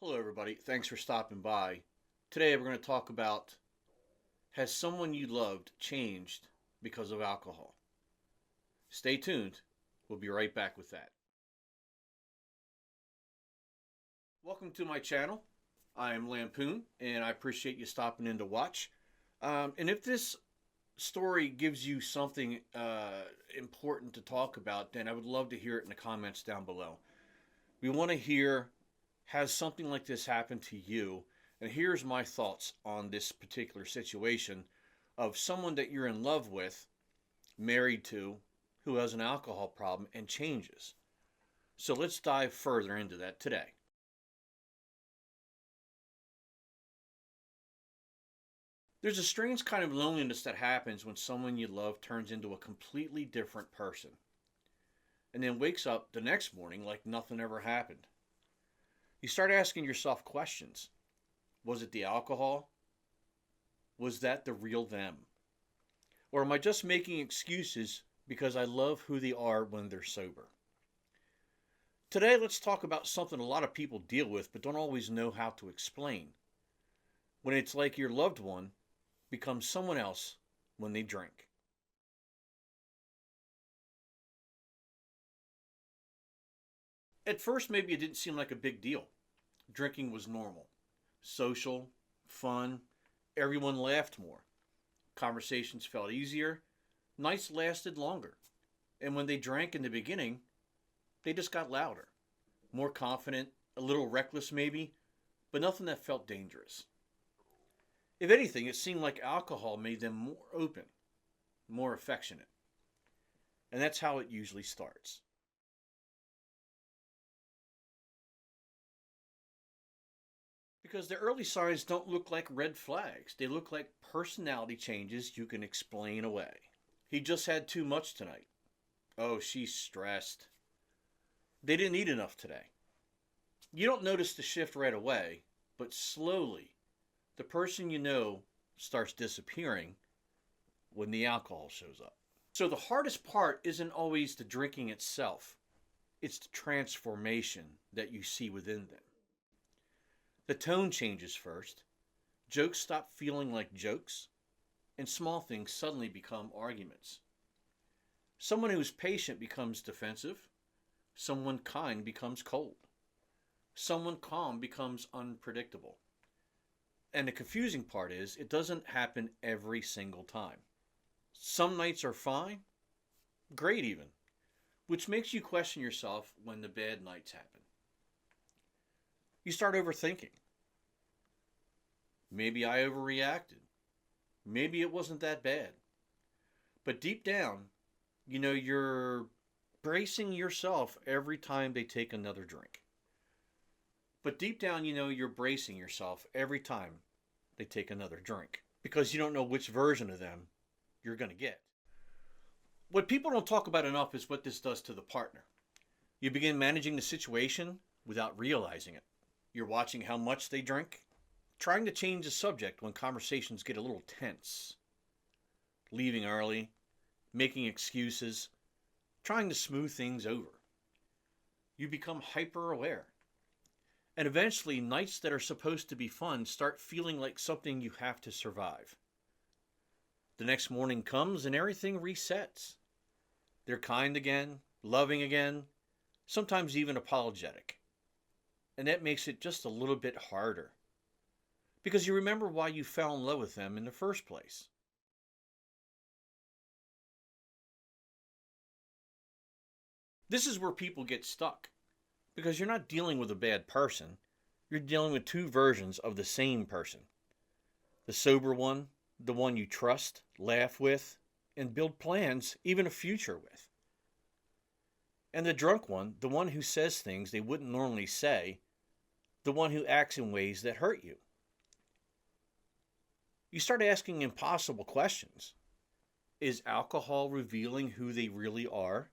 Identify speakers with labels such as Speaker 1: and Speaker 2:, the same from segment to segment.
Speaker 1: Hello, everybody. Thanks for stopping by. Today, we're going to talk about, has someone you loved changed because of alcohol? Stay tuned. We'll be right back with that. Welcome to my channel. I am Lampoon, and I appreciate you stopping in to watch. And if this story gives you something important to talk about, then I would love to hear it in the comments down below. We want to hear, has something like this happened to you? And here's my thoughts on this particular situation of someone that you're in love with, married to, who has an alcohol problem and changes. So let's dive further into that today. There's a strange kind of loneliness that happens when someone you love turns into a completely different person and then wakes up the next morning like nothing ever happened. You start asking yourself questions. Was it the alcohol? Was that the real them? Or am I just making excuses because I love who they are when they're sober? Today, let's talk about something a lot of people deal with but don't always know how to explain. When it's like your loved one becomes someone else when they drink. At first, maybe it didn't seem like a big deal. Drinking was normal, social, fun, everyone laughed more. Conversations felt easier, nights lasted longer. And when they drank in the beginning, they just got louder, more confident, a little reckless maybe, but nothing that felt dangerous. If anything, it seemed like alcohol made them more open, more affectionate. And that's how it usually starts. Because the early signs don't look like red flags. They look like personality changes you can explain away. He just had too much tonight. Oh, she's stressed. They didn't eat enough today. You don't notice the shift right away, but slowly, the person you know starts disappearing when the alcohol shows up. So the hardest part isn't always the drinking itself. It's the transformation that you see within them. The tone changes first. Jokes stop feeling like jokes, and small things suddenly become arguments. Someone who's patient becomes defensive. Someone kind becomes cold. Someone calm becomes unpredictable. And the confusing part is, it doesn't happen every single time. Some nights are fine, great even, which makes you question yourself when the bad nights happen. You start overthinking. Maybe I overreacted. Maybe it wasn't that bad. But deep down, you're bracing yourself every time they take another drink. But deep down, you're bracing yourself every time they take another drink because you don't know which version of them you're going to get. What people don't talk about enough is what this does to the partner. You begin managing the situation without realizing it. You're watching how much they drink, trying to change the subject when conversations get a little tense, leaving early, making excuses, trying to smooth things over. You become hyper aware. And eventually, nights that are supposed to be fun start feeling like something you have to survive. The next morning comes and everything resets. They're kind again, loving again, sometimes even apologetic. And that makes it just a little bit harder. Because you remember why you fell in love with them in the first place. This is where people get stuck. Because you're not dealing with a bad person. You're dealing with two versions of the same person. The sober one, the one you trust, laugh with, and build plans, even a future with. And the drunk one, the one who says things they wouldn't normally say, the one who acts in ways that hurt you. You start asking impossible questions. Is alcohol revealing who they really are?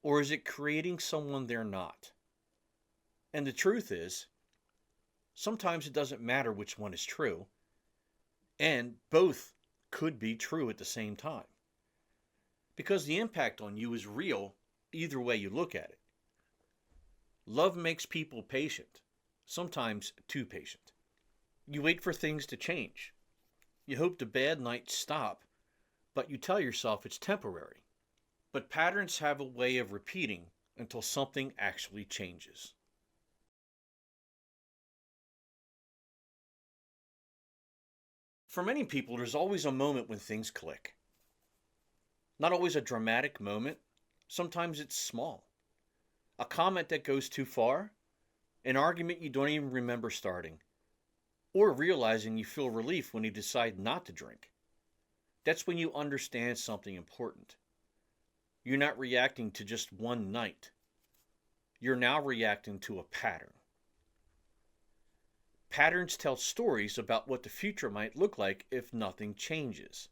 Speaker 1: Or is it creating someone they're not? And the truth is, sometimes it doesn't matter which one is true, and both could be true at the same time. Because the impact on you is real either way you look at it. Love makes people patient. sometimes too patient. You wait for things to change. You hope the bad nights stop, but you tell yourself it's temporary. But patterns have a way of repeating until something actually changes. For many people, there's always a moment when things click. Not always a dramatic moment, sometimes it's small. A comment that goes too far, an argument you don't even remember starting, or realizing you feel relief when you decide not to drink. That's when you understand something important. You're not reacting to just one night. You're now reacting to a pattern. Patterns tell stories about what the future might look like if nothing changes.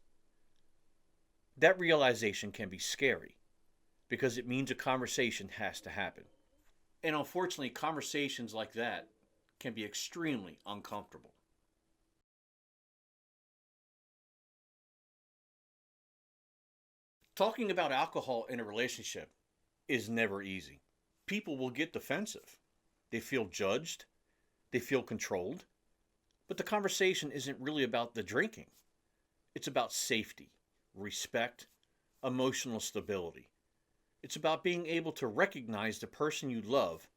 Speaker 1: That realization can be scary because it means a conversation has to happen. And unfortunately, conversations like that can be extremely uncomfortable. Talking about alcohol in a relationship is never easy. People will get defensive. They feel judged. They feel controlled. But the conversation isn't really about the drinking. It's about safety, respect, emotional stability. It's about being able to recognize the person you love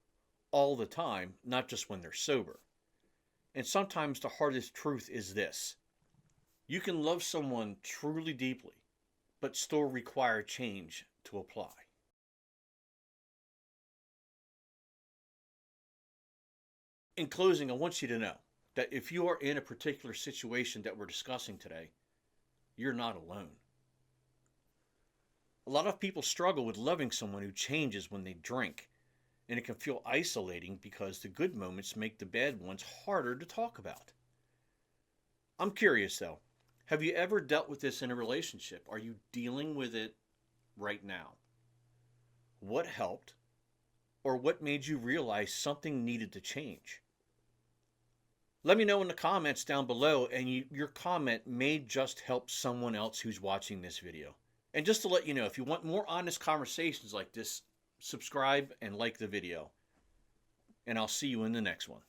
Speaker 1: all the time, not just when they're sober. And sometimes the hardest truth is this: you can love someone truly deeply, but still require change to apply. In closing, I want you to know that if you are in a particular situation that we're discussing today, you're not alone. A lot of people struggle with loving someone who changes when they drink, and it can feel isolating because the good moments make the bad ones harder to talk about. I'm curious though, have you ever dealt with this in a relationship? Are you dealing with it right now? What helped, or what made you realize something needed to change? Let me know in the comments down below, and your comment may just help someone else who's watching this video. And just to let you know, if you want more honest conversations like this, subscribe and like the video. And I'll see you in the next one.